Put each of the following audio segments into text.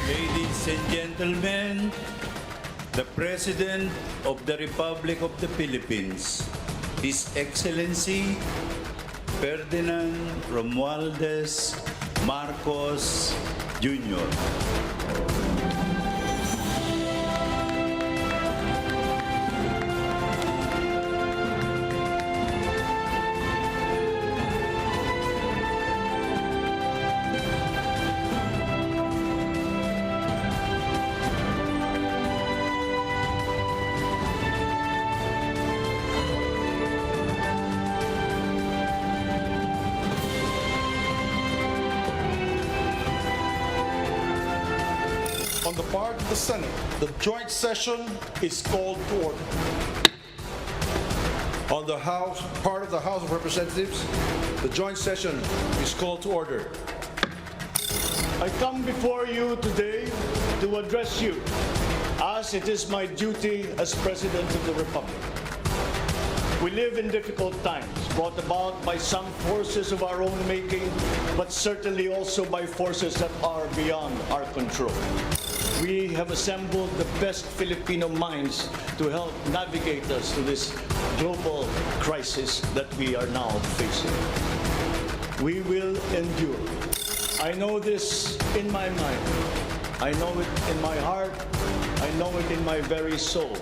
Ladies and gentlemen, the President of the Republic of the Philippines, His Excellency Ferdinand Romualdez Marcos Jr. On the part of the Senate, the joint session is called to order. On the part of the House of Representatives, the joint session is called to order. I come before you today to address you as it is my duty as President of the Republic. We live in difficult times, brought about by some forces of our own making, but certainly also by forces that are beyond our control. We have assembled the best Filipino minds to help navigate us through this global crisis that we are now facing. We will endure. I know this in my mind. I know it in my heart. I know it in my very soul.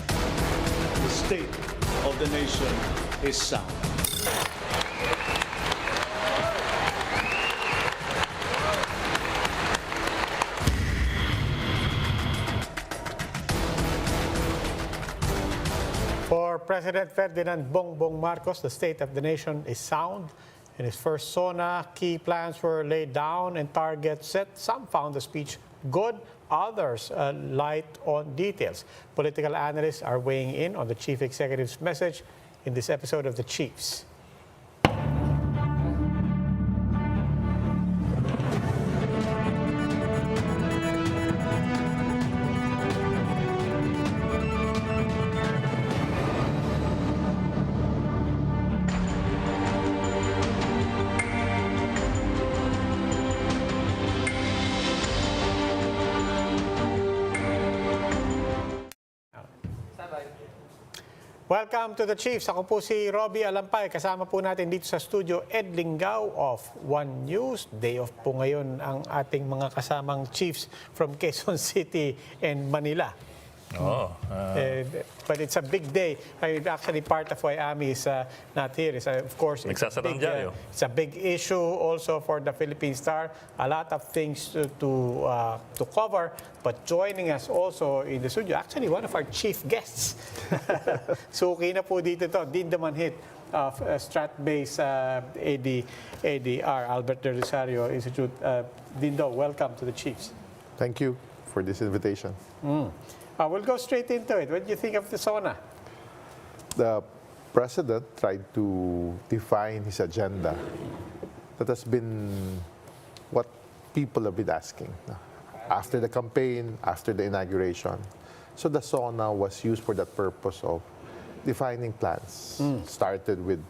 The state of the nation is sound. For President Ferdinand Bongbong Marcos, the state of the nation is sound. In his first SONA, key plans were laid down and targets set. Some found the speech good, others light on details. Political analysts are weighing in on the chief executive's message in this episode of The Chiefs. Welcome to the Chiefs. Ako po si Robbie Alampay. Kasama po natin dito sa studio Ed Lingao of One News. Day off po ngayon ang ating mga kasamang Chiefs from Quezon City and Manila. But it's a big day. Actually, part of why Ami is not here is, of course, it's a big issue also for the Philippine Star. A lot of things to cover. But joining us also in the studio, actually one of our chief guests. Suki na po dito to, Dindo Manhit of Strat-based ADR, Albert de Rosario Institute. Dindo, welcome to the Chiefs. Thank you for this invitation. We'll go straight into it. What do you think of the SONA? The president tried to define his agenda. That has been what people have been asking after the campaign, after the inauguration. So the SONA was used for that purpose of defining plans. Started with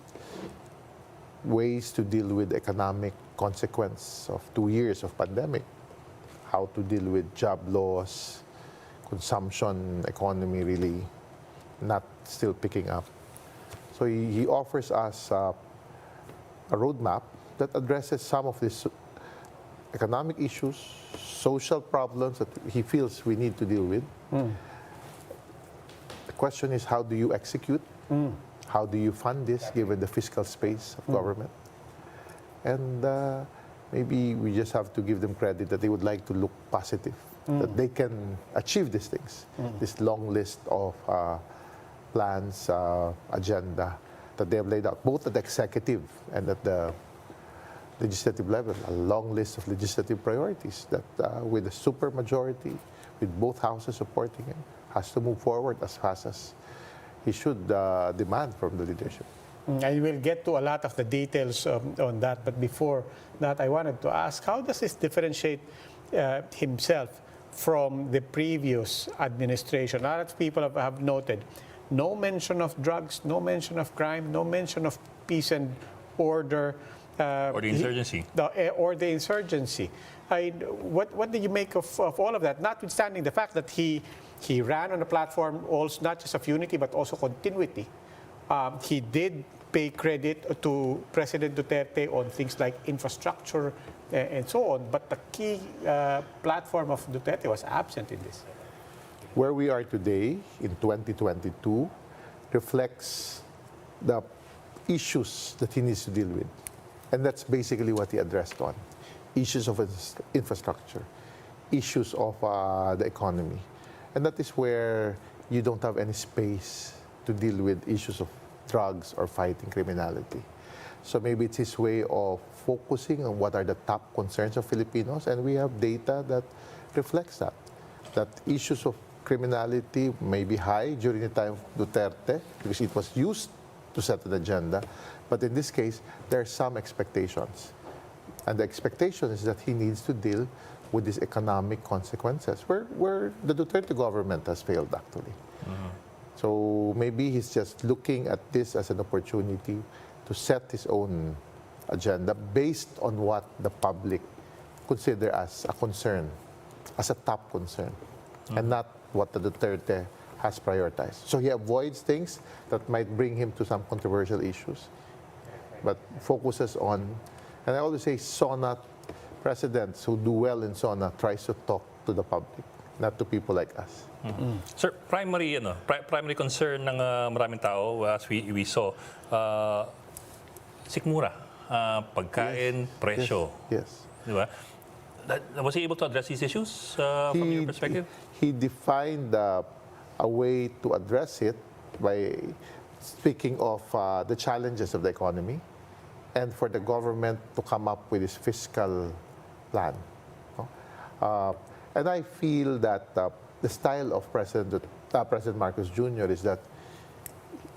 ways to deal with economic consequence of 2 years of pandemic, how to deal with job loss, consumption economy really not still picking up. So he offers us a roadmap that addresses some of these economic issues, social problems that he feels we need to deal with. The question is, how do you execute? How do you fund this given the fiscal space of government? And maybe we just have to give them credit that they would like to look positive, that they can achieve these things, this long list of plans, agenda that they have laid out, both at the executive and at the legislative level, a long list of legislative priorities that with a super majority, with both houses supporting him, has to move forward as fast as he should demand from the leadership. And we'll get to a lot of the details on that. But before that, I wanted to ask, how does this differentiate himself from the previous administration? A lot of people have noted no mention of drugs, no mention of crime, no mention of peace and order. Or the insurgency. Or the insurgency. What did you make of all of that? Notwithstanding the fact that he ran on a platform also not just of unity but also continuity. He did pay credit to President Duterte on things like infrastructure and so on, but the key platform of Duterte was absent in this. Where we are today in 2022 reflects the issues that he needs to deal with. And that's basically what he addressed on. Issues of infrastructure, issues of the economy. And that is where you don't have any space to deal with issues of drugs or fighting criminality. So maybe it's his way of focusing on what are the top concerns of Filipinos, and we have data that reflects that issues of criminality may be high during the time of Duterte because it was used to set an agenda, but in this case, there are some expectations. And the expectation is that he needs to deal with these economic consequences, where the Duterte government has failed, actually. So maybe he's just looking at this as an opportunity to set his own agenda based on what the public consider as a concern, as a top concern, and not what the Duterte has prioritized. So he avoids things that might bring him to some controversial issues, but focuses on, and I always say SONA presidents who do well in SONA tries to talk to the public, not to people like us. Sir, primary concern ng maraming tao, as we saw, sikmura, pagkain, presyo. Yes. Di ba? Was he able to address these issues from your perspective? He defined a way to address it by speaking of the challenges of the economy and for the government to come up with this fiscal plan. And I feel that the style of President Marcos Jr. is that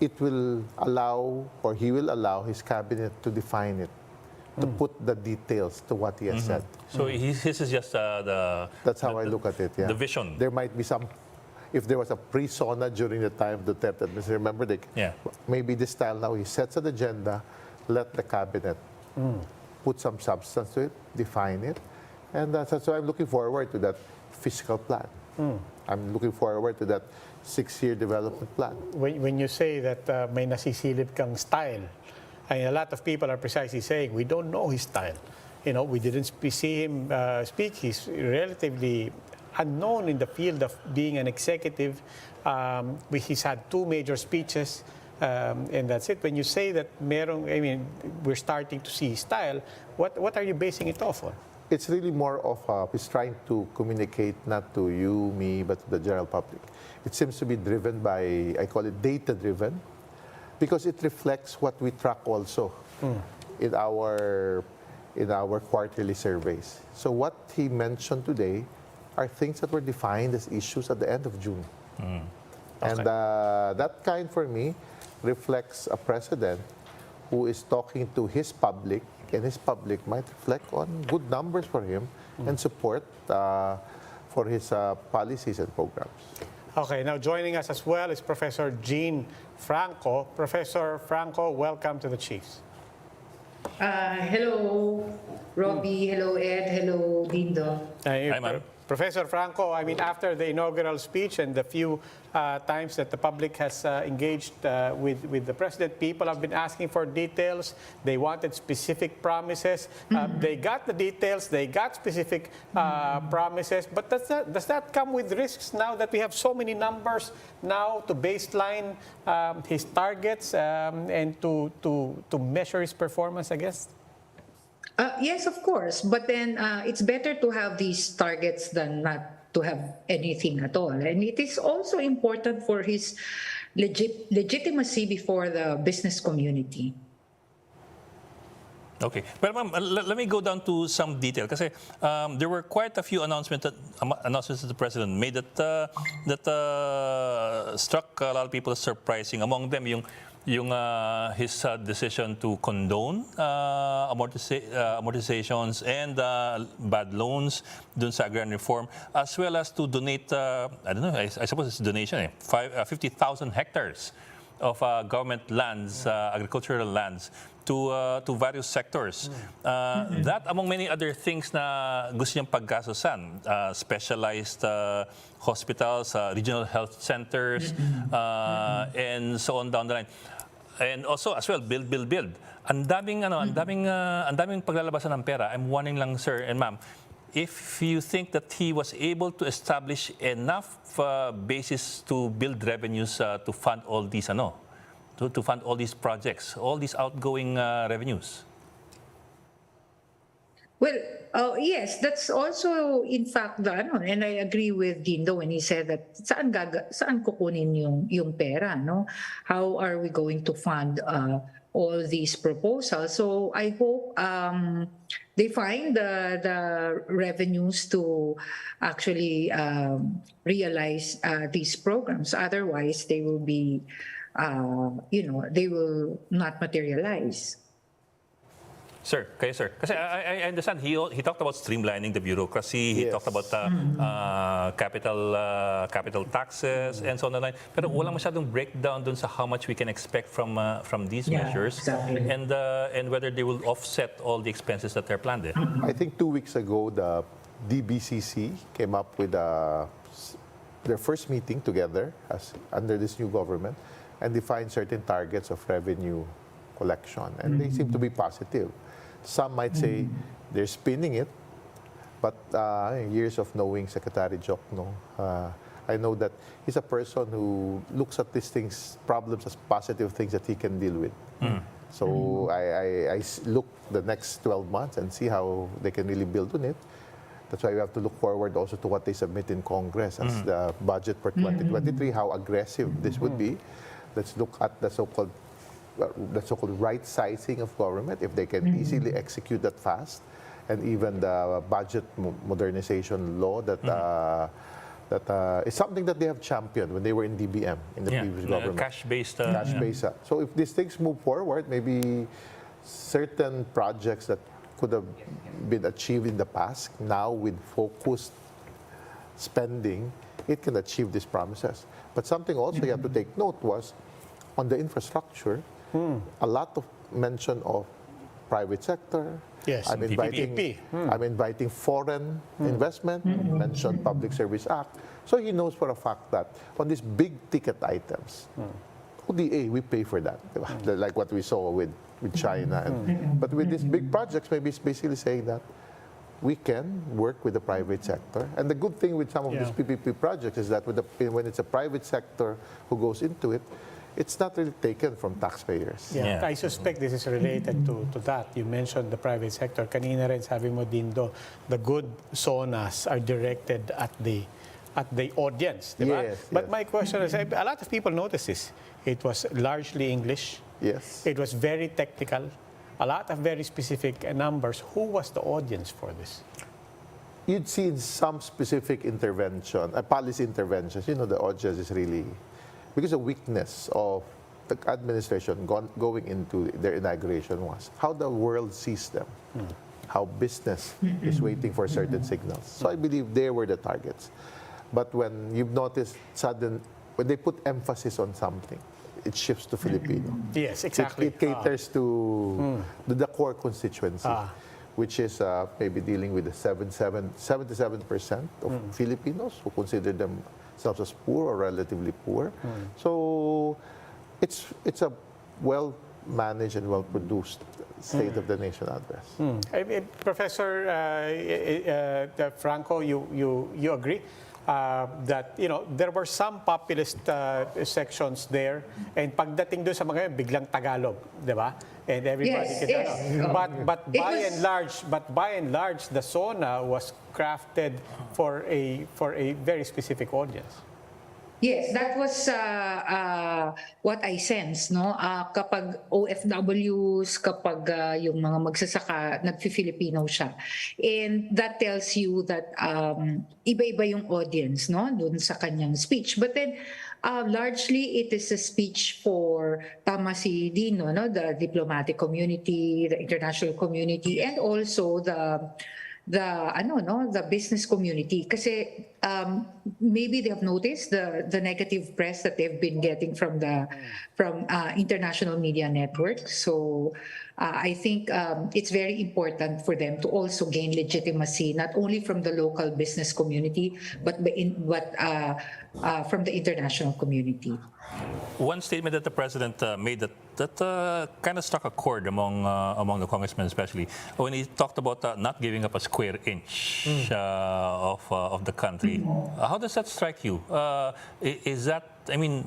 it will allow, or he will allow his cabinet to define it, to put the details to what he has said. So his is just That's how I look at it, yeah. the vision. There might be some, if there was a pre-SONA during the time of the Duterte administration, remember, maybe this style now, he sets an agenda, let the cabinet put some substance to it, define it, and that's why I'm looking forward to that fiscal plan. I'm looking forward to that 6-year development plan. When you say that may nasisilip kang style, a lot of people are precisely saying we don't know his style. We didn't see him speak. He's relatively unknown in the field of being an executive. He's had 2 major speeches, and that's it. When you say that we're starting to see his style, what are you basing it off on? It's really more of he's trying to communicate not to you, me, but to the general public. It seems to be driven by, I call it data-driven, because it reflects what we track also in our quarterly surveys. So what he mentioned today are things that were defined as issues at the end of June. And that kind, for me, reflects a president who is talking to his public, and his public might reflect on good numbers for him and support for his policies and programs. Okay, now joining us as well is Professor Jean Franco. Professor Franco, welcome to the Chiefs. Hello, Robbie. Hello, Ed. Hello, Dindo. Hi, ma'am. Professor Franco, after the inaugural speech and the few times that the public has engaged with the president, people have been asking for details. They wanted specific promises. They got the details. They got specific promises. But does that come with risks now that we have so many numbers now to baseline his targets and to measure his performance, I guess? Yes, of course. But then it's better to have these targets than not to have anything at all. And it is also important for his legitimacy before the business community. Okay. But ma'am, let me go down to some detail. Kasi there were quite a few announcements that the president made that struck a lot of people as surprising. Among them, his decision to condone amortizations and bad loans dun sa agrarian reform, as well as to donate, I suppose it's donation, 50,000 hectares government lands, agricultural lands, to various sectors. That, among many other things na gusto niyang paggastosan, specialized hospitals, regional health centers, and so on down the line. And also, as well, build. Ang daming paglalabasan ng pera. I'm warning lang, sir and ma'am, if you think that he was able to establish enough basis to build revenues to fund all these, to fund all these projects, all these outgoing revenues. Well, yes, that's also in fact and I agree with Dindo when he said that saan kukunin yung pera, no? How are we going to fund all these proposals? So I hope they find the revenues to actually realize these programs. Otherwise, they will be, they will not materialize. Sir, kayo sir. Kasi I understand he talked about streamlining the bureaucracy. He Yes. talked about capital taxes and so on and so on. Pero walang masyadong breakdown dun sa how much we can expect from these measures, exactly. and whether they will offset all the expenses that are planned. I think 2 weeks ago, the DBCC came up with their first meeting together under this new government and defined certain targets of revenue collection. And they seem to be positive. Some might say they're spinning it, but years of knowing Secretary Jokno, I know that he's a person who looks at these problems as positive things that he can deal with. So I look the next 12 months and see how they can really build on it. That's why we have to look forward also to what they submit in Congress as the budget for 2023, how aggressive this would be. Let's look at the so-called right sizing of government, if they can easily execute that fast, and even the budget modernization law that is something that they have championed when they were in DBM in the previous government. Cash-based. Cash-based. So if these things move forward, maybe certain projects that could have been achieved in the past, now with focused spending, it can achieve these promises. But something also you have to take note was, on the infrastructure, a lot of mention of private sector. Yes, I'm inviting foreign investment, mentioned Public Service Act. So he knows for a fact that on these big ticket items, ODA, we pay for that. Like what we saw with China. But with these big projects, maybe it's basically saying that we can work with the private sector. And the good thing with some of these PPP projects is that when it's a private sector who goes into it, it's not really taken from taxpayers. Yeah. I suspect this is related to that. You mentioned the private sector. Kanina rin sabi mo, Dindo, the good zonas are directed at the audience, di ba? Yes, But yes. my question is, a lot of people notice this. It was largely English. Yes. It was very technical. A lot of very specific numbers. Who was the audience for this? You'd see some specific intervention, policy interventions. The audience is really, because the weakness of the administration going into their inauguration was how the world sees them, how business is waiting for certain signals. So I believe they were the targets. But when you've noticed when they put emphasis on something, it shifts to Filipino. Yes, exactly. It caters to the core constituency, which is maybe dealing with the 77% of Filipinos who consider themselves as poor or relatively poor. So it's a well-managed and well-produced State of the Nation address. Professor Franco, you agree that there were some populist sections there, and pagdating doon sa mga yun, biglang Tagalog, di ba? And everybody But by and large, the SONA was crafted for a very specific audience. Yes, that was what I sense, no? Kapag OFWs, kapag yung mga magsasaka, nagfi-Filipino siya. And that tells you that iba-iba yung audience, no? Doon sa kanyang speech. But then, largely, it is a speech for, tama si Dino, no? The diplomatic community, the international community, and also the business community. Kasi maybe they have noticed the negative press that they've been getting from international media networks. So I think it's very important for them to also gain legitimacy, not only from the local business community, but from the international community. One statement that the president made that kind of struck a chord among the congressmen, especially when he talked about not giving up a square inch of the country. How does that strike you? Is that, I mean,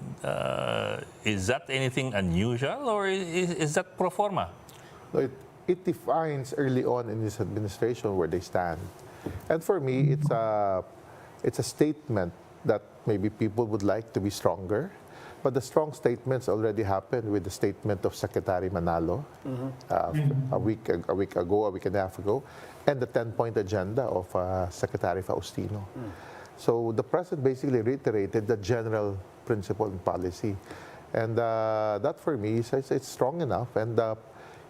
is that anything unusual, or is that pro forma? No, it defines early on in this administration where they stand. And for me, it's a statement that maybe people would like to be stronger. But the strong statements already happened with the statement of Secretary Manalo a week ago, a week and a half ago, and the 10-point agenda of Secretary Faustino. So the president basically reiterated the general principle and policy. And that for me, it's strong enough. And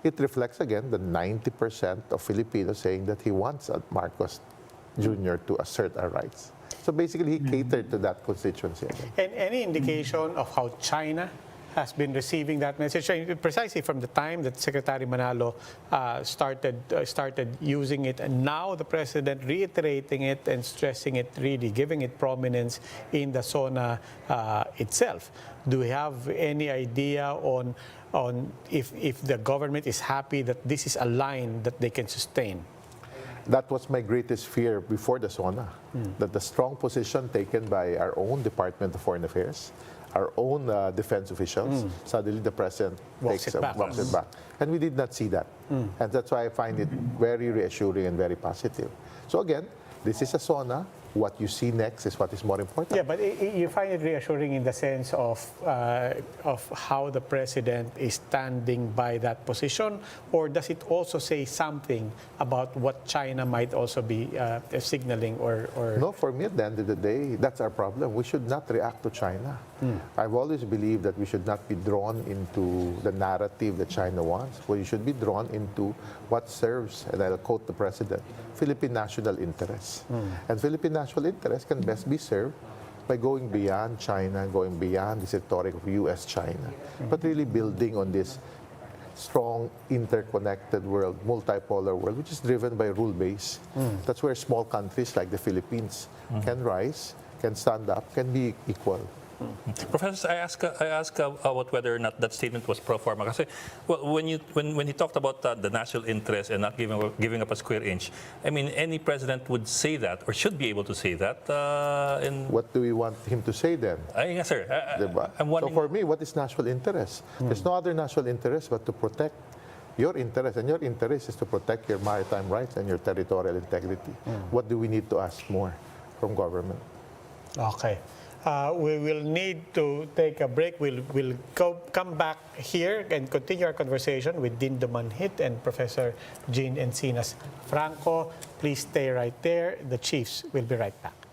it reflects again the 90% of Filipinos saying that he wants Marcos Jr. to assert our rights. So basically, he catered to that constituency. And any indication of how China has been receiving that message? Precisely from the time that Secretary Manalo started using it, and now the president reiterating it and stressing it, really giving it prominence in the SONA itself. Do we have any idea on if the government is happy that this is a line that they can sustain? That was my greatest fear before the SONA, that the strong position taken by our own Department of Foreign Affairs, our own defense officials, suddenly the president walks it back. And we did not see that. And that's why I find it very reassuring and very positive. So again, this is a SONA. What you see next is what is more important. Yeah, but you find it reassuring in the sense of how the president is standing by that position, or does it also say something about what China might also be signaling? Or No, for me, at the end of the day, that's our problem. We should not react to China. I've always believed that we should not be drawn into the narrative that China wants. We should be drawn into what serves, and I'll quote the president, Philippine national interests. And Philippine national interests can best be served by going beyond China, going beyond this rhetoric of U.S.-China, but really building on this strong, interconnected world, multipolar world, which is driven by rule base. That's where small countries like the Philippines can rise, can stand up, can be equal. Professor, I ask about whether or not that statement was pro forma. Kasi, well, when he talked about the national interest and not giving up a square inch, I mean, any president would say that or should be able to say that. What do we want him to say then? Yes, sir. I'm So wondering. for me, what is national interest? There's no other national interest but to protect your interest, and your interest is to protect your maritime rights and your territorial integrity. What do we need to ask more from government? Okay. We will need to take a break. We'll come back here and continue our conversation with Dean Dumanhit and Professor Jean Encinas Franco. Please stay right there. The Chiefs will be right back.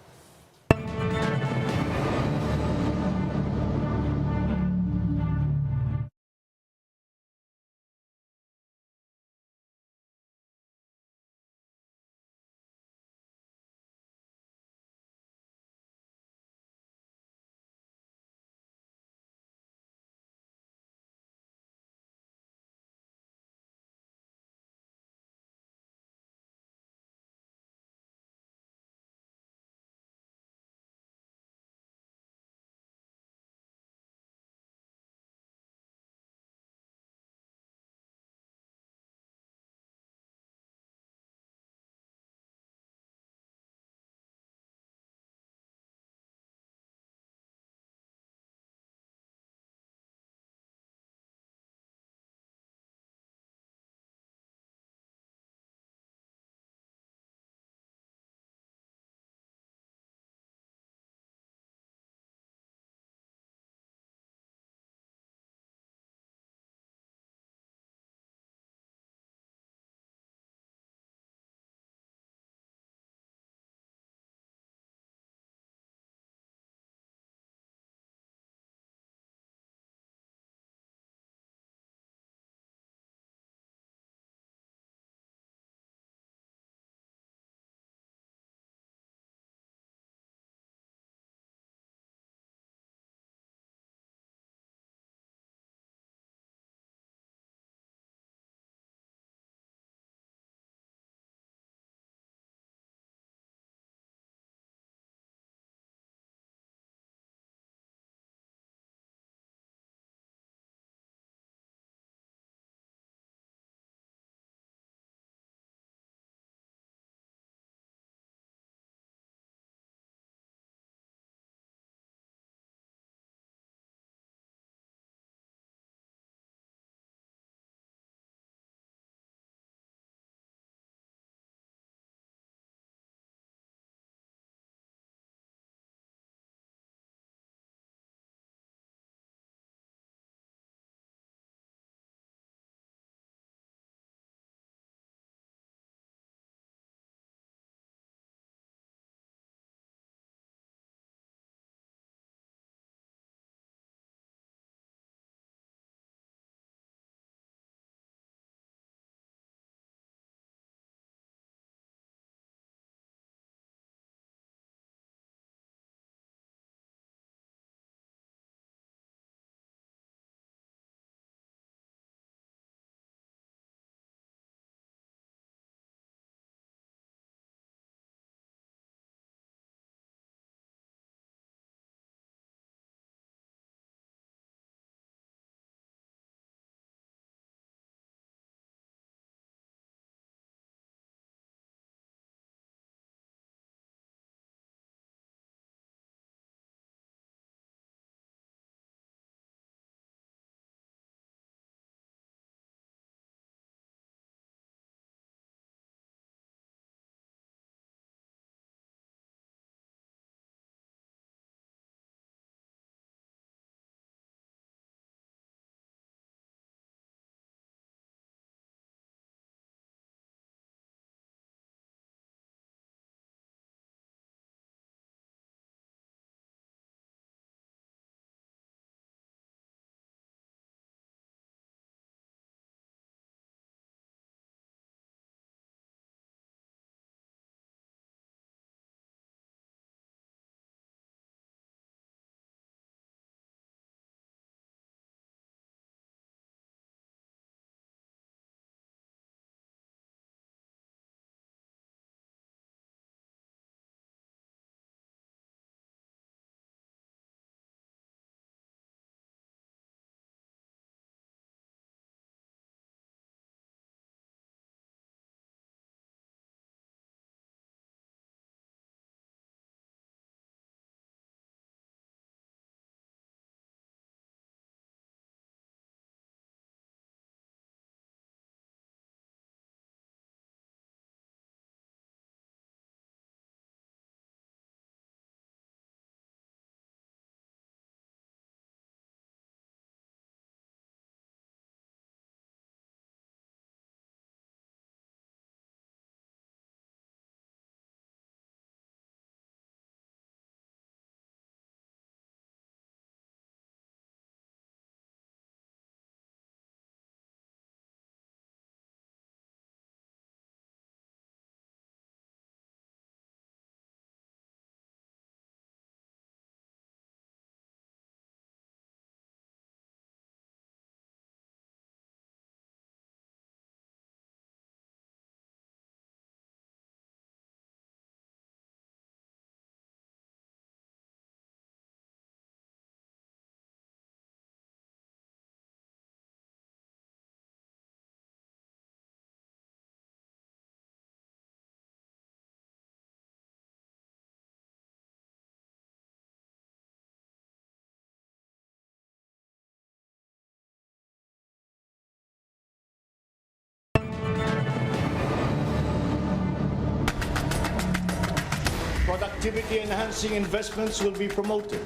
productivity-enhancing investments will be promoted.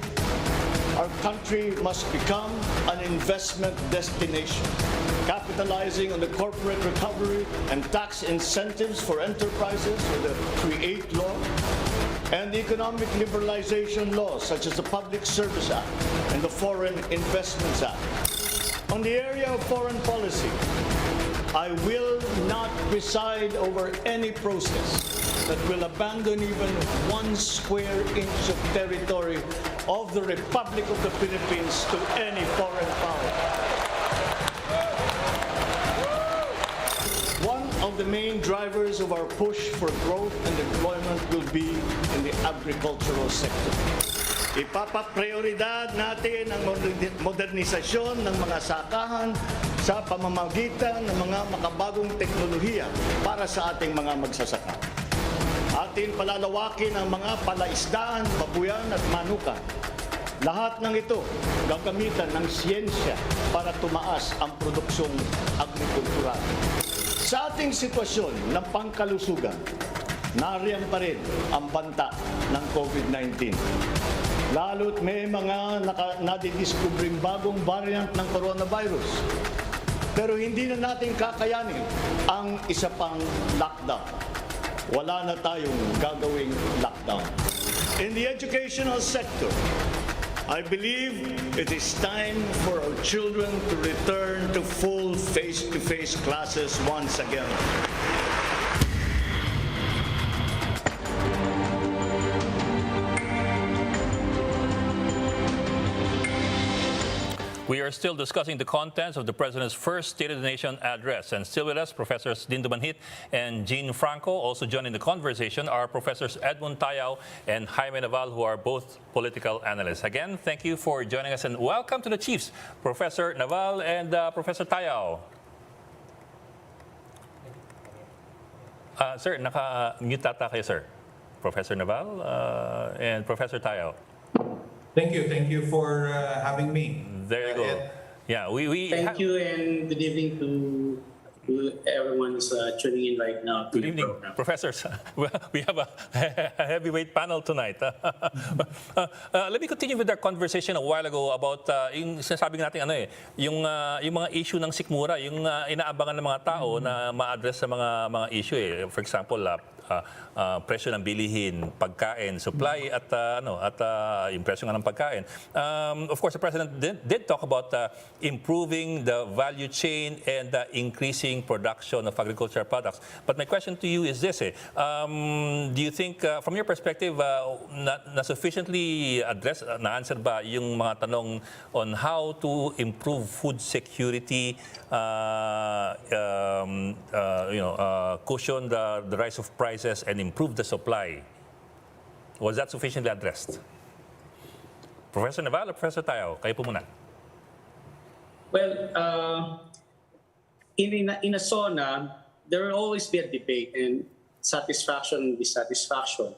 Our country must become an investment destination, capitalizing on the corporate recovery and tax incentives for enterprises with the Create Law and the economic liberalization laws such as the Public Service Act and the Foreign Investments Act. On the area of foreign policy, I will not preside over any process that will abandon even 1 square inch of territory of the Republic of the Philippines to any foreign power. One of the main drivers of our push for growth and employment will be in the agricultural sector. Ipapaprioridad natin ang modernisasyon ng mga sakahan sa pamamagitan ng mga makabagong teknolohiya para sa ating mga magsasaka. Atin palalawakin ang mga palaisdaan, babuyan at manukan. Lahat ng ito gagamitan ng siyensya para tumaas ang produksyong agrikultural. Sa ating sitwasyon ng pangkalusugan, nariyan pa rin ang banta ng COVID-19. Lalo't may mga nadidiskubring bagong variant ng coronavirus. Pero hindi na natin kakayanin ang isa pang lockdown. Wala na tayong gagawing lockdown. In the educational sector, I believe it is time for our children to return to full face-to-face classes once again. We are still discussing the contents of the President's first State of the Nation address. And still with us, Professors Dindo Manhit and Jean Franco. Also joining the conversation are Professors Edmund Tayao and Jaime Naval, who are both political analysts. Again, thank you for joining us and welcome to the Chiefs, Professor Naval and Professor Tayao. Sir, naka-mute ata kayo, sir. Professor Naval and Professor Tayao. Thank you for having me. There you go. Yeah, Thank you and good evening to everyone who's tuning in right now. Good evening, professors. We have a heavyweight panel tonight. Let me continue with our conversation a while ago about yung sinasabi natin yung mga issue ng sikmura, yung inaabangan ng mga tao na ma-address sa mga issue For example, presyo ng bilihin, pagkain, supply at yung presyo nga ng pagkain. Of course, the President did talk about improving the value chain and increasing production of agricultural products. But my question to you is this: do you think, from your perspective, na sufficiently na-answer ba yung mga tanong on how to improve food security, cushion the rise of prices and improve the supply? Was that sufficiently addressed? Professor Naval or Professor Tayao? Kayo po muna. Well, in a SONA, there will always be a debate and satisfaction and dissatisfaction.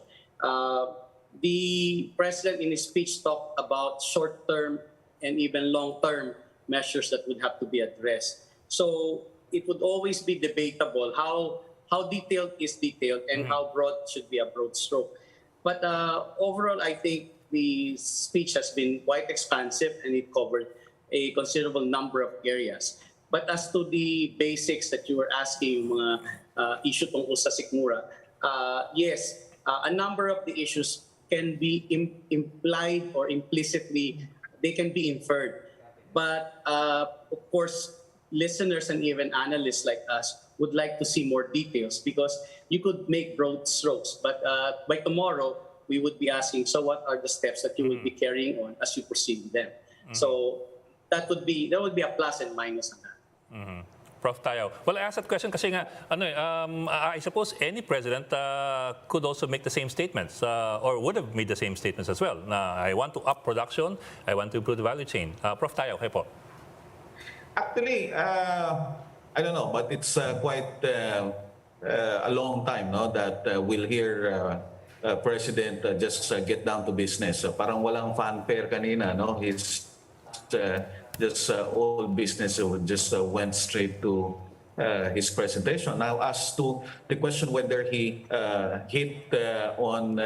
The President in his speech talked about short-term and even long-term measures that would have to be addressed. So it would always be debatable how detailed is detailed and how broad should be a broad stroke. But overall, I think the speech has been quite expansive and it covered a considerable number of areas. But as to the basics that you were asking, mga issue tungkol sa sikmura, yes, a number of the issues can be implied or implicitly, they can be inferred. But of course, listeners and even analysts like us would like to see more details because you could make broad strokes. But by tomorrow, we would be asking, so what are the steps that you will be carrying on as you proceed with them? So that would be a plus and minus on that. Prof. Tayao. Well, I asked that question kasi nga, I suppose any president could also make the same statements or would have made the same statements as well. Na I want to up production, I want to improve the value chain. Prof. Tayao, kayo po. Actually, I don't know, but it's quite a long time that we'll hear President just get down to business. Parang walang fanfare kanina, It's just all business just went straight to his presentation. Now, as to the question whether he hit on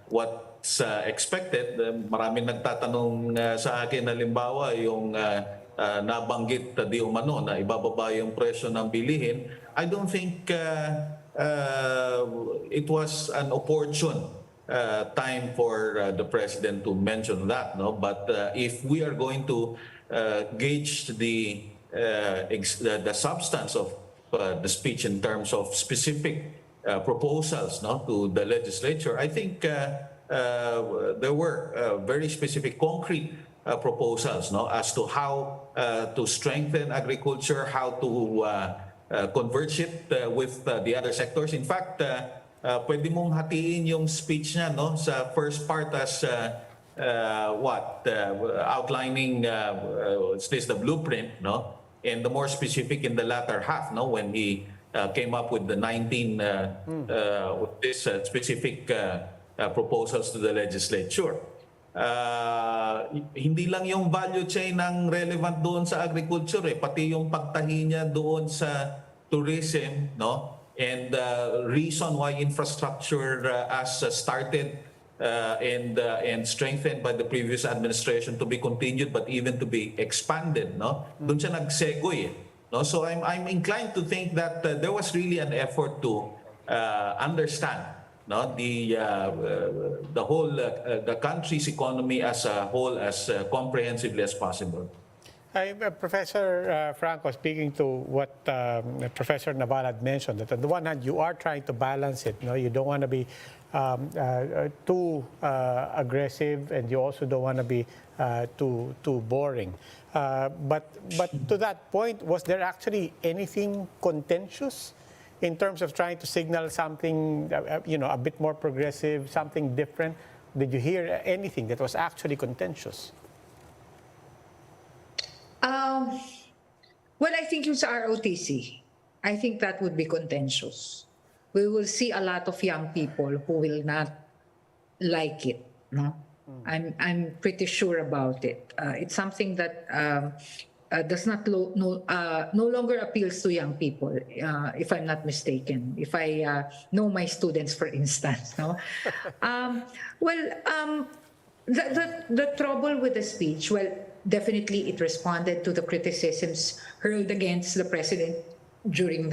what's expected, maraming nagtatanong sa akin, halimbawa, yung nabanggit di umano na ibababa yung presyo ng bilihin. I don't think it was an opportune time for the president to mention that, no? But if we are going to gauge the substance of the speech in terms of specific proposals, no, to the legislature, I think there were very specific, concrete proposals, no, as to how to strengthen agriculture, how to converge it with the other sectors. In fact, pwede mong hatiin yung speech niya, no, sa first part as outlining the blueprint, no, and the more specific in the latter half, no, when he came up with the 19 with this specific proposals to the legislature. Hindi lang yung value chain ang relevant doon sa agriculture, pati yung pagtahi niya doon sa tourism, no, and reason why infrastructure as started and strengthened by the previous administration to be continued but even to be expanded, no? Doon siya nagsegoy, no? So I'm inclined to think that there was really an effort to understand, no, the whole the country's economy as a whole as comprehensively as possible. Professor Franco, speaking to what Professor Naval had mentioned, that on the one hand, you are trying to balance it. No? You don't want to be too aggressive, and you also don't want to be too boring. But to that point, was there actually anything contentious in terms of trying to signal something, a bit more progressive, something different? Did you hear anything that was actually contentious? Well, I think yung sa ROTC, I think that would be contentious. We will see a lot of young people who will not like it. No, I'm pretty sure about it. It's something that does not no longer appeals to young people, if I'm not mistaken. If I know my students, for instance, no. The trouble with the speech, well, definitely it responded to the criticisms hurled against the president during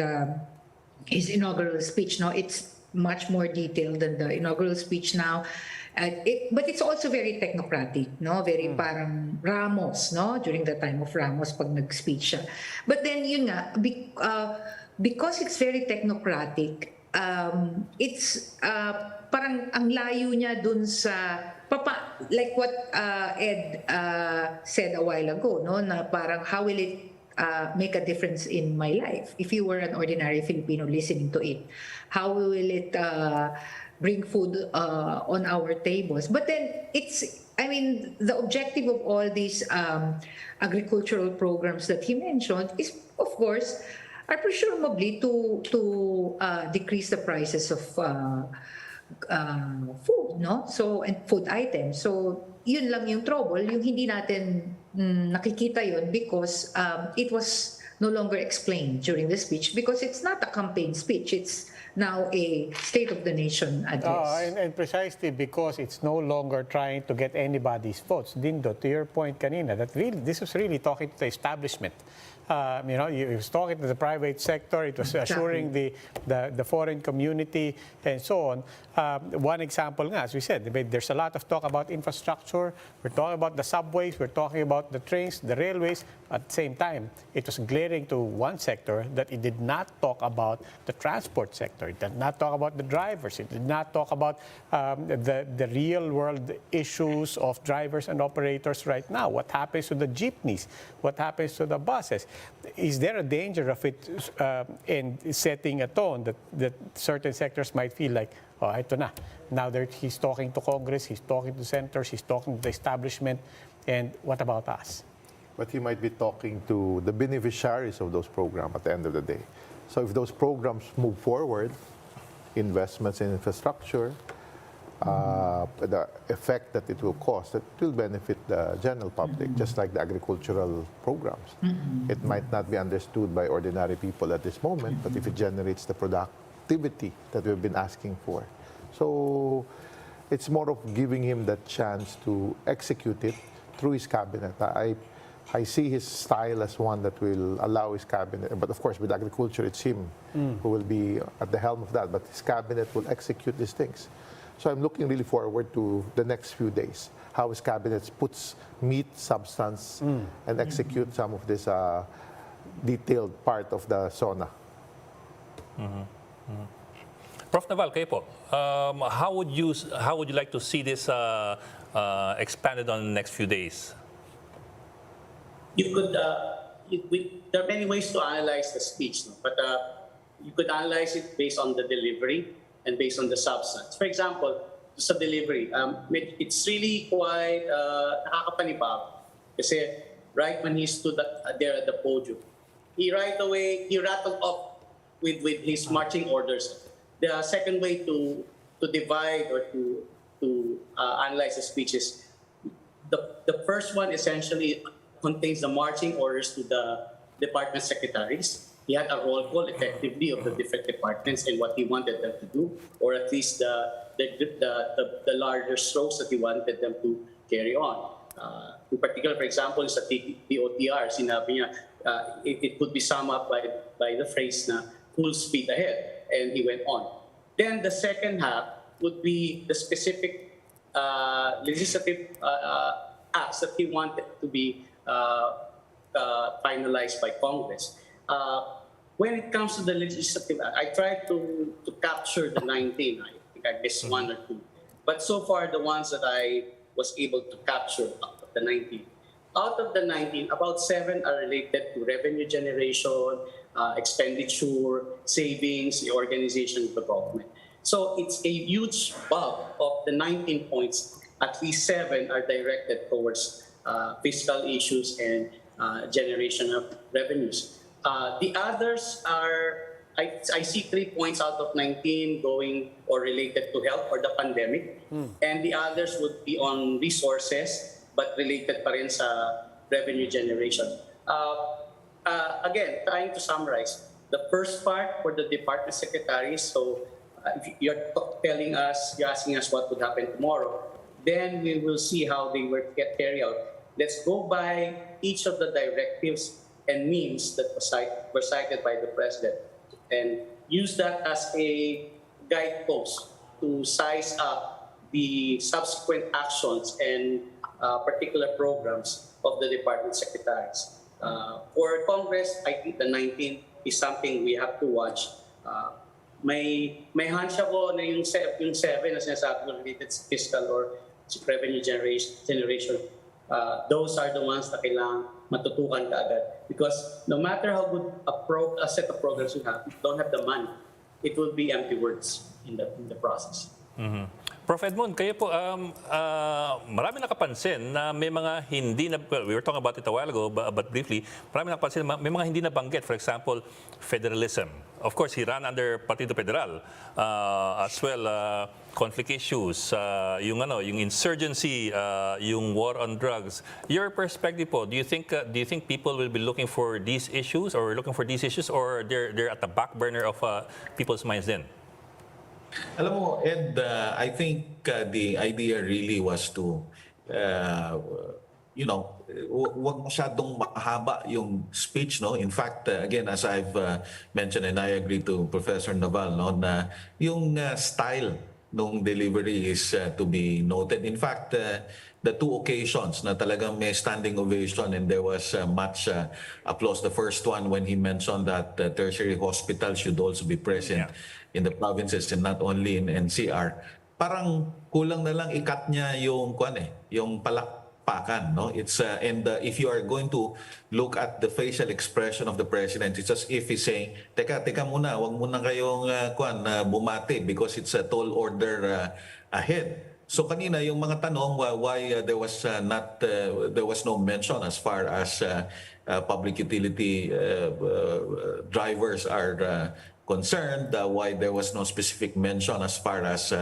his inaugural speech. No, it's much more detailed than the inaugural speech now. But it's also very technocratic, no? Very parang Ramos, no? During the time of Ramos pag nag-speech siya. But then yun nga, because it's very technocratic, it's parang ang layo niya dun sa like what Ed said a while ago, no? Na parang how will it make a difference in my life if you were an ordinary Filipino listening to it? How will it bring food on our tables? But then the objective of all these agricultural programs that he mentioned is, of course, are presumably to decrease the prices of food, no? So, and food items. So, yun lang yung trouble, yung hindi natin nakikita yun because it was no longer explained during the speech because it's not a campaign speech. It's now a State of the Nation address. And precisely because it's no longer trying to get anybody's votes. Dindo, to your point kanina, that really, this was really talking to the establishment. It was talking to the private sector, it was assuring the foreign community, and so on. One example, as we said, there's a lot of talk about infrastructure. We're talking about the subways, we're talking about the trains, the railways. At the same time, it was glaring to one sector that it did not talk about the transport sector. It did not talk about the drivers. It did not talk about the real-world issues of drivers and operators right now. What happens to the jeepneys? What happens to the buses? Is there a danger of it in setting a tone that certain sectors might feel like, oh, ito na. Now he's talking to Congress, he's talking to senators, he's talking to the establishment, and what about us? But he might be talking to the beneficiaries of those programs at the end of the day. So if those programs move forward, investments in infrastructure, the effect that it will cause, that it will benefit the general public, just like the agricultural programs. It might not be understood by ordinary people at this moment, but if it generates the productivity that we've been asking for. So it's more of giving him the chance to execute it through his cabinet. I see his style as one that will allow his cabinet, but of course with agriculture it's him who will be at the helm of that, but his cabinet will execute these things. So I'm looking really forward to the next few days, how his cabinet puts meat, substance, and execute some of this detailed part of the SONA. Prof. Naval, kayo po, how would you like to see this expanded on the next few days? You could, there are many ways to analyze the speech, no? But you could analyze it based on the delivery and based on the substance. For example, sa delivery, it's really quite nakakapanibag. Kasi right when he stood there at the podium, he right away, he rattled off with his marching orders. The second way to divide or to analyze the speech is the first one essentially contains the marching orders to the department secretaries. He had a roll call effectively of the different departments and what he wanted them to do, or at least the larger strokes that he wanted them to carry on. In particular, for example, sa TOTR, sinabi niya, it could be summed up by the phrase na full speed ahead, and he went on. Then the second half would be the specific legislative acts that he wanted to be finalized by Congress. When it comes to the legislative act, I tried to capture the 19. I think I missed one or two. But so far, the ones that I was able to capture out of the 19. Out of the 19, about 7 are related to revenue generation, expenditure, savings, the organization of the government. So it's a huge bulk of the 19 points. At least 7 are directed towards fiscal issues and generation of revenues. The others are, I see 3 points out of 19 going or related to health or the pandemic. And the others would be on resources, but related pa rin sa revenue generation. Again, trying to summarize, the first part for the department secretaries, so if you're telling us, you're asking us what would happen tomorrow, then we will see how they will get carried out. Let's go by each of the directives and means that were cited by the President and use that as a guidepost to size up the subsequent actions and particular programs of the department secretaries. For Congress, I think the 19 is something we have to watch. May hunch ako na yung 7 na sinasabi ko related to fiscal or revenue generation. Those are the ones na kailangan matutukan kaagad. Because no matter how good a set of programs you have, if you don't have the money, it will be empty words in the process. Prof. Edmond, kayo po, marami nakapansin na may mga hindi na, well, we were talking about it a while ago, but briefly, marami nakapansin na may mga hindi na banggit. For example, federalism. Of course, he ran under Partido Federal. As well, conflict issues, yung insurgency, yung war on drugs. Your perspective po, do you think people will be looking for these issues or they're at the back burner of people's minds then? Alam mo, Ed, I think the idea really was to, wag masyadong mahaba yung speech, no? In fact, again, as I've mentioned, and I agree to Professor Naval, no, na yung style nung delivery is to be noted. In fact, the 2 occasions na talagang may standing ovation and there was much applause. The first one when he mentioned that tertiary hospitals should also be present in the provinces and not only in NCR. Parang kulang na lang ikat niya yung yung palakpakan, no? It's and if you are going to look at the facial expression of the president, it's as if he's saying, teka muna, wag muna kayong bumati because it's a tall order ahead. So kanina yung mga tanong why there was no mention as far as public utility drivers are concerned, why there was no specific mention as far as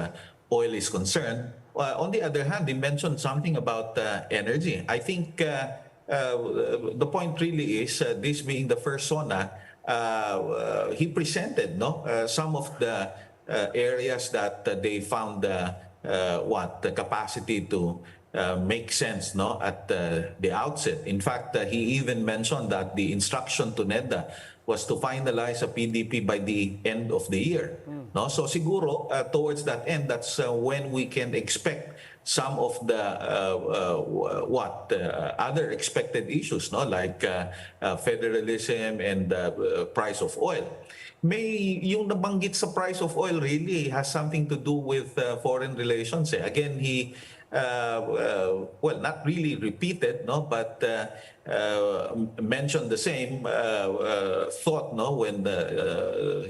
oil is concerned. On the other hand, he mentioned something about energy. I think the point really is, this being the first SONA, he presented some of the areas that they found the capacity to make sense at the outset. In fact, he even mentioned that the instruction to NEDA was to finalize a PDP by the end of the year. No? So siguro, towards that end, that's when we can expect some of the other expected issues, like federalism and price of oil. Yung nabanggit sa price of oil really has something to do with foreign relations. Again, he well, not really repeated, but mentioned the same thought, when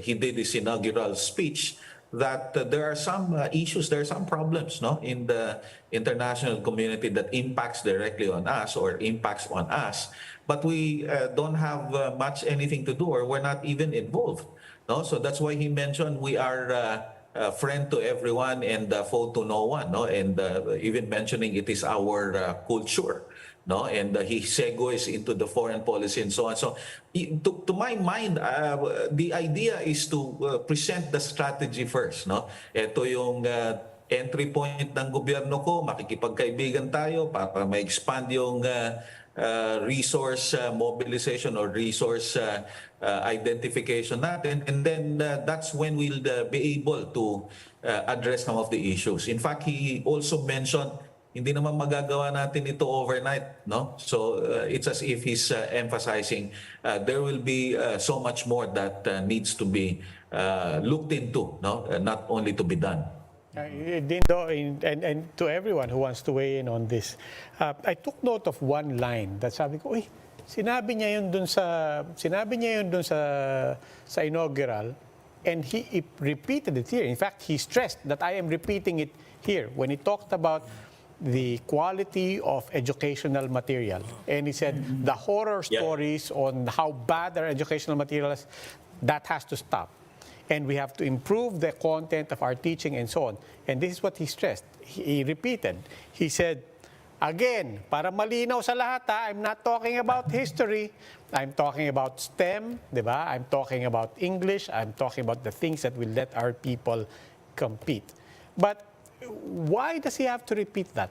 he did his inaugural speech, that there are some issues, there are some problems, in the international community that impacts directly on us or impacts on us, but we don't have much anything to do, or we're not even involved. So that's why he mentioned we are friend to everyone and foe to no one, and even mentioning it is our culture, and he segues into the foreign policy and so on. So to my mind, the idea is to present the strategy first. Ito yung entry point ng gobyerno ko, makikipagkaibigan tayo para ma-expand yung resource mobilization or resource identification natin, and then that's when we'll be able to address some of the issues. In fact, he also mentioned hindi naman magagawa natin ito overnight, so it's as if he's emphasizing there will be so much more that needs to be looked into, not only to be done. Dindo, and to everyone who wants to weigh in on this, I took note of one line that sabi ko, sinabi niya yun dun sa inaugural, and he repeated it here. In fact, he stressed that I am repeating it here when he talked about the quality of educational material. And he said the horror stories on how bad our educational material is, that has to stop. And we have to improve the content of our teaching and so on. And this is what he stressed. He repeated. He said, again, para malinaw sa lahat, I'm not talking about history. I'm talking about STEM, di ba? I'm talking about English. I'm talking about the things that will let our people compete. But why does he have to repeat that?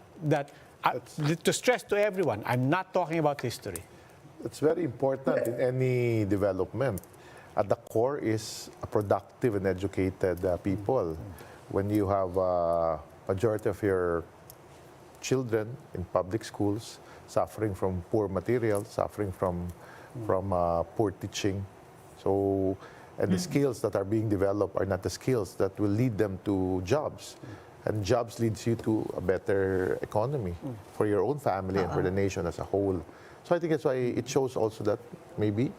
To stress to everyone, I'm not talking about history. It's very important in any development. At the core is a productive and educated people. When you have a majority of your children in public schools suffering from poor materials, suffering from poor teaching, and the skills that are being developed are not the skills that will lead them to jobs. And jobs leads you to a better economy for your own family and for the nation as a whole. So I think that's why it shows also that maybe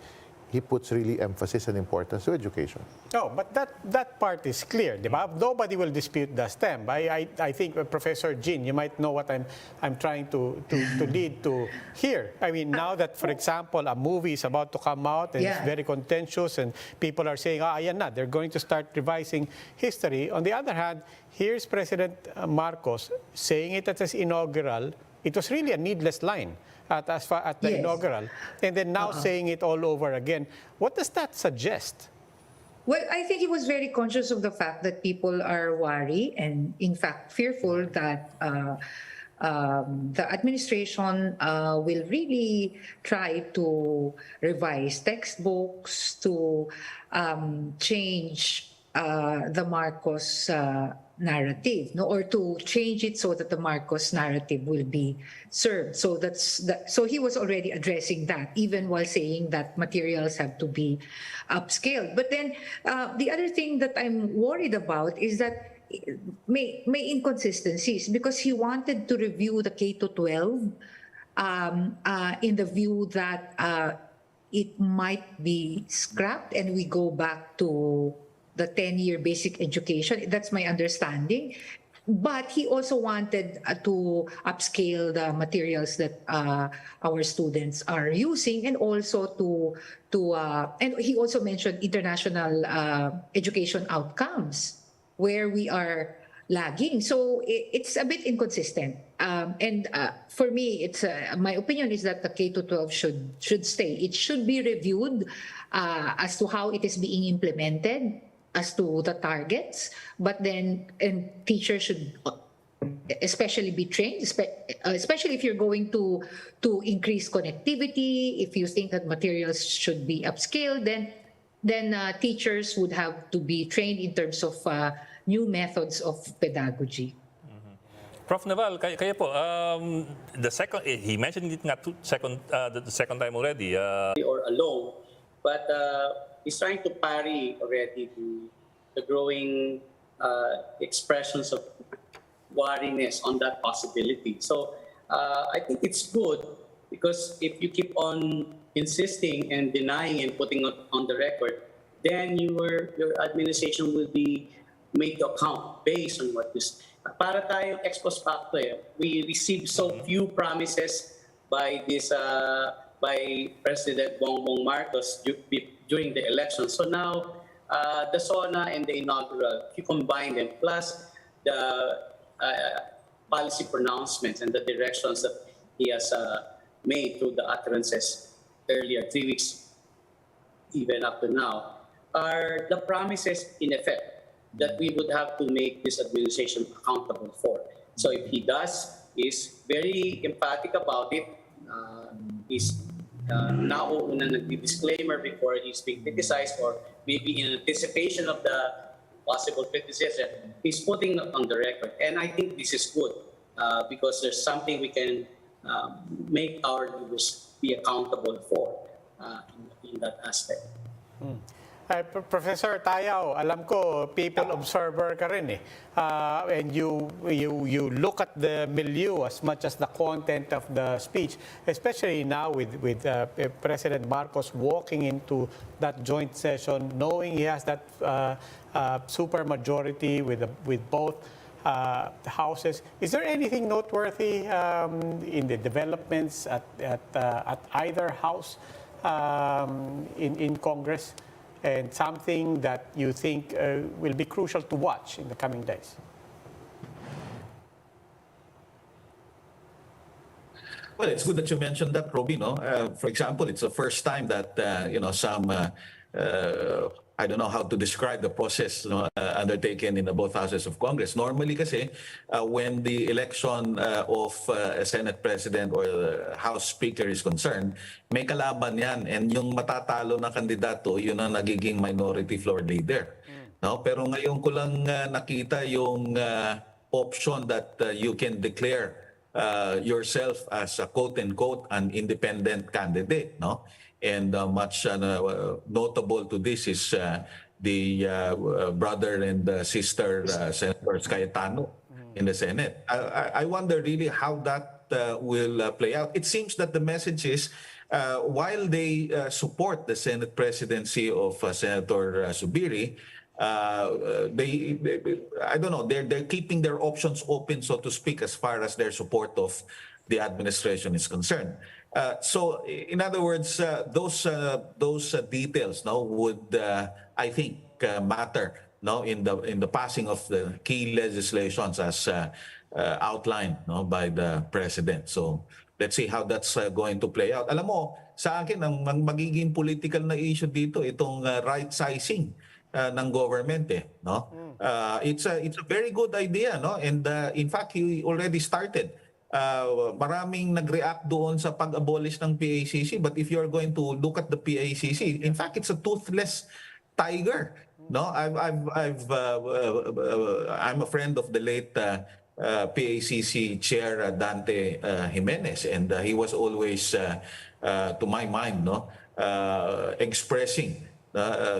he puts really emphasis and importance to education. No, but that part is clear, di ba? Nobody will dispute the STEM. I think Professor Jean, you might know what I'm trying to lead to here. I mean, now that, for example, a movie is about to come out and it's very contentious and people are saying, ayan na, they're going to start revising history. On the other hand, here's President Marcos saying it at his inaugural. It was really a needless line at the inaugural, and then now saying it all over again. What does that suggest? Well, I think he was very conscious of the fact that people are worried and, in fact, fearful that the administration will really try to revise textbooks, to change the Marcos narrative, or to change it so that the Marcos narrative will be served. So so he was already addressing that, even while saying that materials have to be upscaled. But then the other thing that I'm worried about is that may inconsistencies, because he wanted to review the K-12 in the view that it might be scrapped and we go back to the 10-year basic education. That's my understanding. But he also wanted to upscale the materials that our students are using, and also and he also mentioned international education outcomes, where we are lagging. So it's a bit inconsistent. And for me, it's my opinion is that the K-12 should stay. It should be reviewed as to how it is being implemented, as to the targets. But then, and teachers should especially be trained, especially if you're going to increase connectivity. If you think that materials should be upscaled, then teachers would have to be trained in terms of new methods of pedagogy. Prof. Naval, kayo po, the second, he mentioned it nga the second time already. Or alone, but he's trying to parry already the growing expressions of wariness on that possibility. So I think it's good, because if you keep on insisting and denying and putting it on the record, then your administration will be made to account based on what this. Para tayong ex post facto, we received so few promises by by President Bongbong Marcos during the election. So now the SONA and the inaugural, if you combine them, plus the policy pronouncements and the directions that he has made through the utterances earlier, 3 weeks, even up to now, are the promises in effect that we would have to make this administration accountable for. So if he is very emphatic about it, is nauuna nag-disclaimer before he's being criticized, or maybe in anticipation of the possible criticism, he's putting it on the record. And I think this is good, because there's something we can make our leaders be accountable for in that aspect. Professor Tayaw, alam ko people observer ka rin eh. And you look at the milieu as much as the content of the speech, especially now with President Marcos walking into that joint session, knowing he has that super majority with both houses. Is there anything noteworthy in the developments at either house in Congress? And something that you think will be crucial to watch in the coming days? Well, it's good that you mentioned that, Roby. No? For example, it's the first time that some I don't know how to describe the process undertaken in the both houses of Congress. Normally kasi, when the election of a Senate President or the House Speaker is concerned, may kalaban yan. And yung matatalo na kandidato, yun ang nagiging minority floor leader. No? Pero ngayon ko lang nakita yung option that you can declare yourself as a quote-unquote an independent candidate. No? And much notable to this is the brother and sister Senators Cayetano in the Senate. I wonder really how that will play out. It seems that the message is while they support the Senate presidency of Senator Zubiri, they I don't know, they're keeping their options open, so to speak, as far as their support of the administration is concerned. So, in other words, those details would, I think, matter in the passing of the key legislations as outlined by the president. So, let's see how that's going to play out. Alam mo, sa akin, ang magiging political na issue dito, itong right sizing ng government. It's a very good idea, and in fact, he already started. Maraming nag-react doon sa pag-abolish ng PACC, but if you're going to look at the PACC, in fact, it's a toothless tiger. I'm a friend of the late PACC chair Dante Jimenez, and he was always, to my mind, expressing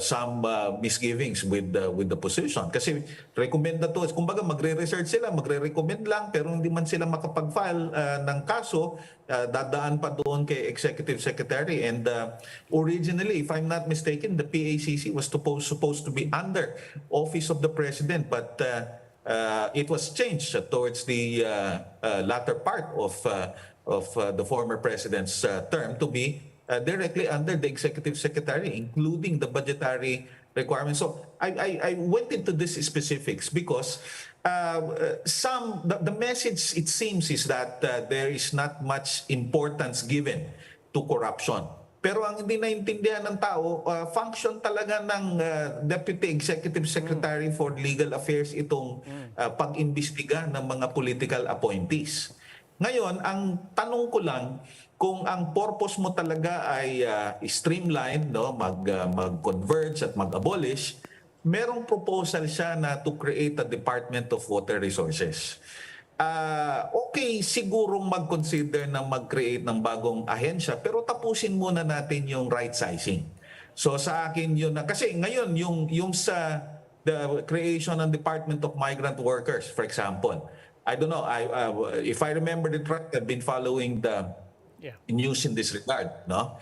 some misgivings with the position. Kasi recommenda to, kumbaga magre-research sila, magre-recommend lang, pero hindi man sila makapag-file ng kaso, dadaan pa doon kay Executive Secretary. And originally, if I'm not mistaken, the PACC was supposed to be under Office of the President, but it was changed towards the latter part of the former President's term to be directly under the Executive Secretary, including the budgetary requirements. So I went into these specifics because the message, it seems, is that there is not much importance given to corruption. Pero ang hindi naintindihan ng tao, function talaga ng Deputy Executive Secretary for Legal Affairs itong pag-imbestiga ng mga political appointees. Ngayon, ang tanong ko lang, kung ang purpose mo talaga ay streamline, no, mag-converge at mag-abolish, merong proposal siya na to create a Department of Water Resources. Okay, sigurong mag-consider na mag-create ng bagong ahensya, pero tapusin muna natin yung right sizing. So sa akin yun na, kasi ngayon yung sa the creation ng Department of Migrant Workers, for example, I don't know, if I remember it right, I've been following the news in this regard, no?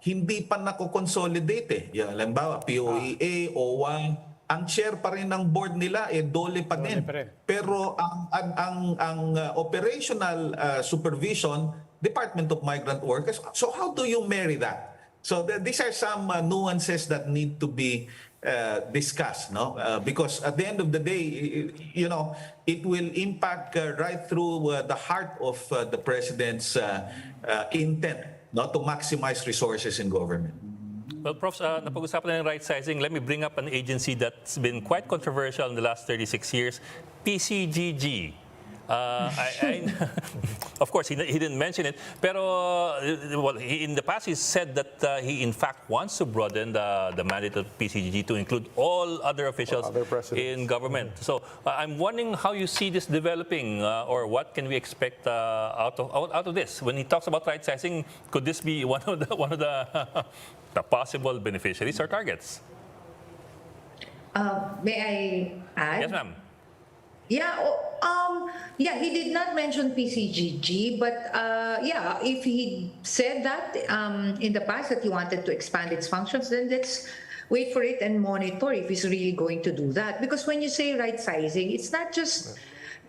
Hindi pa nako-consolidate eh. Halimbawa, POEA, OWA, ang chair pa rin ng board nila dole pa din. Pero ang operational supervision, Department of Migrant Workers. So how do you marry that? So these are some nuances that need to be discussed, no? Because at the end of the day, you know, it will impact right through the heart of the president's intent, no, to maximize resources in government. Well, Prof, napag-usapan na ng right sizing. Let me bring up an agency that's been quite controversial in the last 36 years, PCGG. Of course, he didn't mention it, pero well, in the past he said that he in fact wants to broaden the mandate of PCGG to include all other officials in government. So I'm wondering how you see this developing, or what can we expect out of this? When he talks about right sizing, could this be one of the possible beneficiaries or targets? May I add? Yes, ma'am. Yeah, he did not mention PCGG, but if he said that in the past that he wanted to expand its functions, then let's wait for it and monitor if he's really going to do that. Because when you say right sizing, it's not just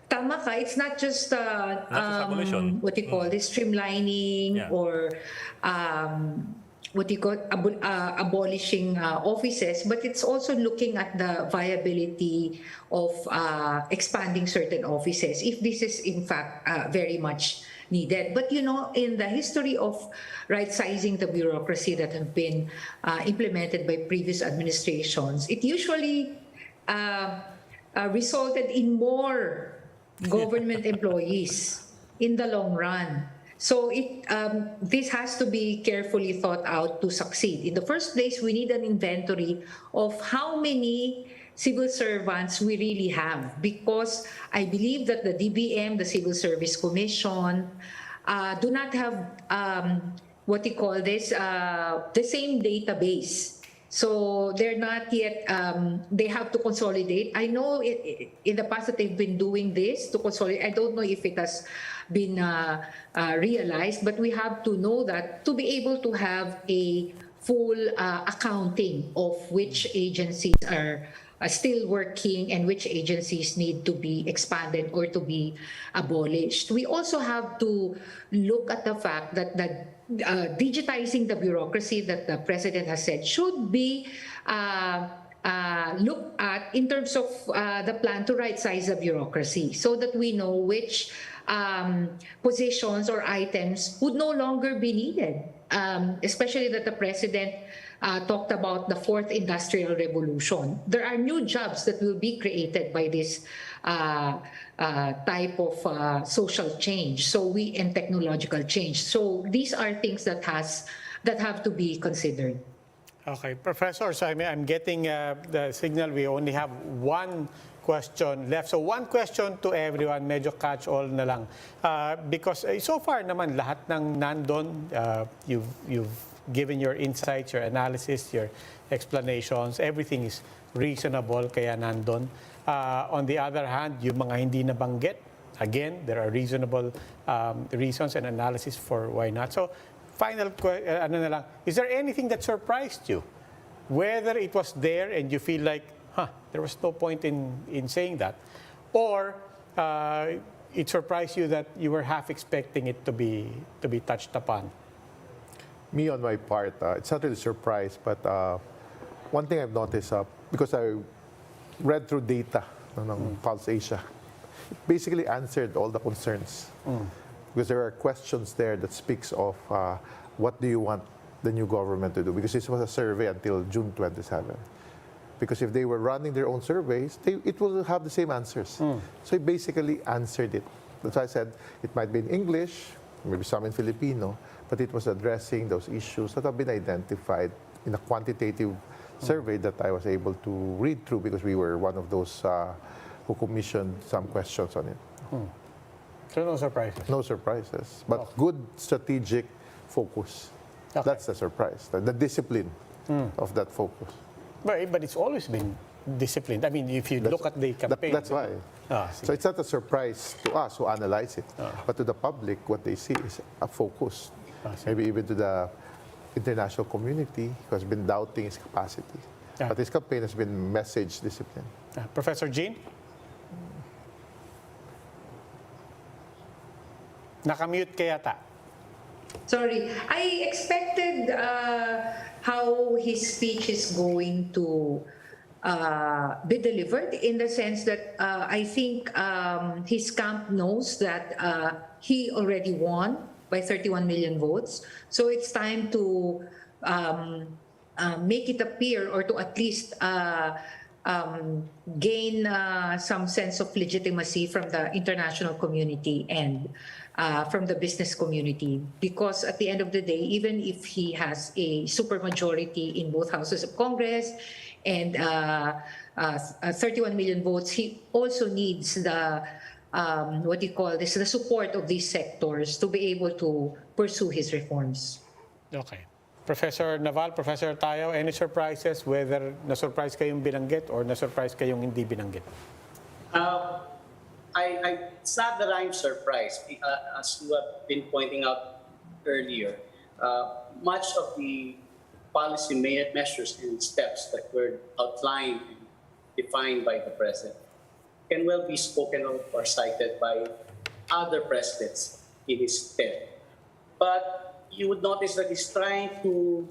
tama ka, it's not just abolition. what you call this, streamlining or what you call abolishing offices, but it's also looking at the viability of expanding certain offices, if this is in fact very much needed. But you know, in the history of right-sizing the bureaucracy that have been implemented by previous administrations, it usually resulted in more government employees in the long run. So this has to be carefully thought out to succeed. In the first place, we need an inventory of how many civil servants we really have, because I believe that the DBM, the Civil Service Commission, do not have what you call this, the same database. So they're not yet, they have to consolidate. I know in the past that they've been doing this to consolidate. I don't know if it has been realized, but we have to know that to be able to have a full accounting of which agencies are still working and which agencies need to be expanded or to be abolished. We also have to look at the fact that digitizing the bureaucracy that the president has said should be looked at in terms of the plan to right-size the bureaucracy, so that we know which positions or items would no longer be needed, especially that the president talked about the fourth industrial revolution. There are new jobs that will be created by this type of social change, and technological change. So these are things that have to be considered. Okay, Professor, so I'm getting the signal we only have one question left. So one question to everyone, medyo catch-all na lang. Because so far naman, lahat ng nandun, you've given your insights, your analysis, your explanations, everything is reasonable, kaya nandun. On the other hand, yung mga hindi nabanggit, again, there are reasonable reasons and analysis for why not. So, final ano na lang, is there anything that surprised you? Whether it was there and you feel like, there was no point in saying that, or it surprised you that you were half expecting it to be touched upon? Me, on my part, it's not really a surprise, but one thing I've noticed, because I read through data ng Pulse Asia. It basically answered all the concerns. Because there are questions there that speaks of what do you want the new government to do? Because this was a survey until June 27. Because if they were running their own surveys, it will have the same answers. So he basically answered it. That's why I said it might be in English, maybe some in Filipino, but it was addressing those issues that have been identified in a quantitative survey that I was able to read through because we were one of those who commissioned some questions on it. So no surprises. No surprises, but good strategic focus. Okay. That's the surprise, the discipline of that focus. But it's always been disciplined. I mean, if you look at the campaign. That's why. See. So it's not a surprise to us who analyze it, but to the public, what they see is a focus. Maybe even to the international community who has been doubting his capacity. But his campaign has been message discipline. Professor Jean? Nakamute ka yata. Sorry, I expected how his speech is going to be delivered in the sense that I think his camp knows that he already won by 31 million votes. So it's time to make it appear or to at least gain some sense of legitimacy from the international community and from the business community. Because at the end of the day, even if he has a supermajority in both houses of Congress and 31 million votes, he also needs the the support of these sectors to be able to pursue his reforms. Okay. Professor Naval, Professor Tayo, any surprises, whether na-surprise kayong binanggit or na-surprise kayong hindi binanggit? It's not that I'm surprised. As you have been pointing out earlier, much of the policy measures and steps that were outlined and defined by the President can well be spoken of or cited by other presidents in his stead. But you would notice that he's trying to,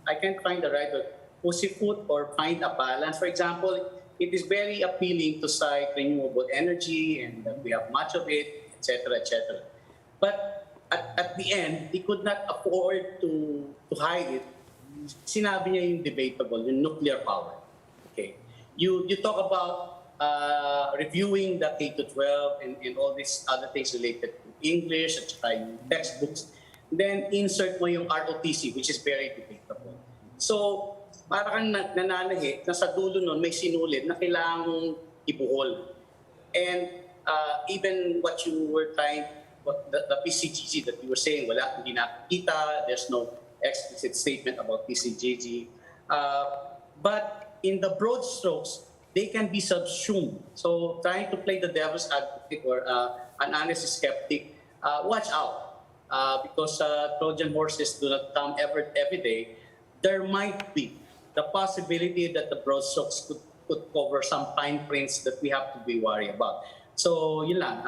I can't find the right word, pussyfoot or find a balance. For example, it is very appealing to cite renewable energy and that we have much of it, etc., etc. But at the end, he could not afford to hide it. Sinabi niya yung debatable, yung nuclear power. Okay, you talk about reviewing the K-12 and all these other things related to English at saka yung textbooks. Then insert mo yung ROTC, which is very debatable. So parang nananahi na sa dulo nun may sinulid na kailangang ibuhol. And even what you were trying, the PCGG that you were saying, wala, hindi nakikita, there's no explicit statement about PCGG. But in the broad strokes, they can be subsumed. So trying to play the devil's advocate or an honest skeptic, watch out. Because Trojan horses do not come every day. There might be the possibility that the broad strokes could cover some fine prints that we have to be worried about. So yun lang,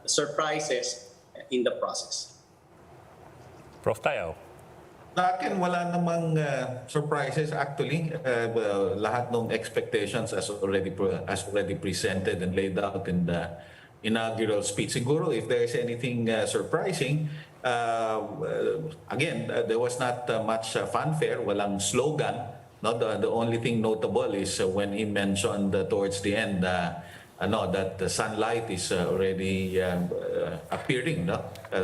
surprises in the process. Prof. Tayo. Sa akin, wala namang surprises actually. Lahat ng expectations as already presented and laid out in the inaugural speech. Siguro, if there is anything surprising, again, there was not much fanfare, walang slogan. No, the only thing notable is when he mentioned towards the end that the sunlight is already appearing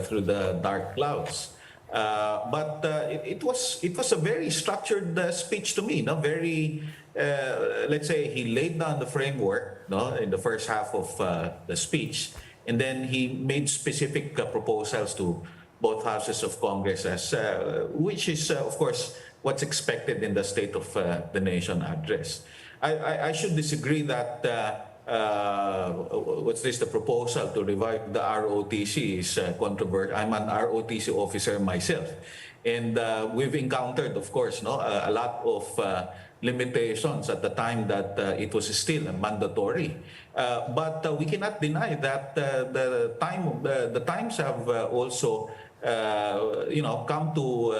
through the dark clouds. But it was a very structured speech to me. No, very let's say he laid down the framework, in the first half of the speech, and then he made specific proposals to both houses of Congress, which is of course what's expected in the State of the Nation address. I should disagree that the proposal to revive the ROTC is controversial. I'm an ROTC officer myself, and we've encountered, of course, a lot of limitations at the time that it was still mandatory. But we cannot deny that the times have also come to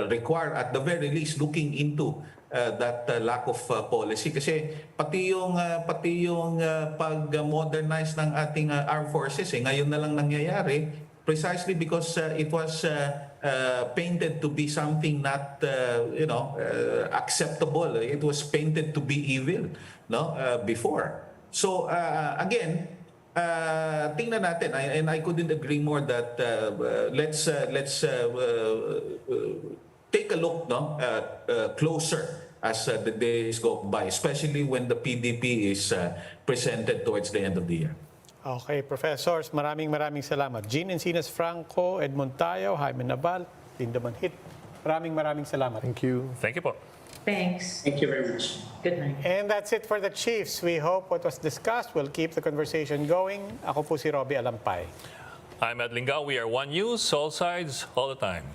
require at the very least looking into lack of policy. Kasi pati yung pag-modernize ng ating armed forces, ngayon na lang nangyayari, precisely because it was painted to be something not acceptable. It was painted to be evil, no, before. So again, tingnan natin, and I couldn't agree more that let's take a look, no, closer as the days go by, especially when the PDP is presented towards the end of the year. Okay, professors, maraming salamat. Jean Encinas Franco, Edmond Tayo, Jaime Naval, Linda Manhit. Maraming salamat. Thank you. Thank you po. Thanks. Thank you very much. Good night. And that's it for the Chiefs. We hope what was discussed will keep the conversation going. Ako po si Robbie Alampay. I'm Ed Lingao. We are One News, all sides, all the time.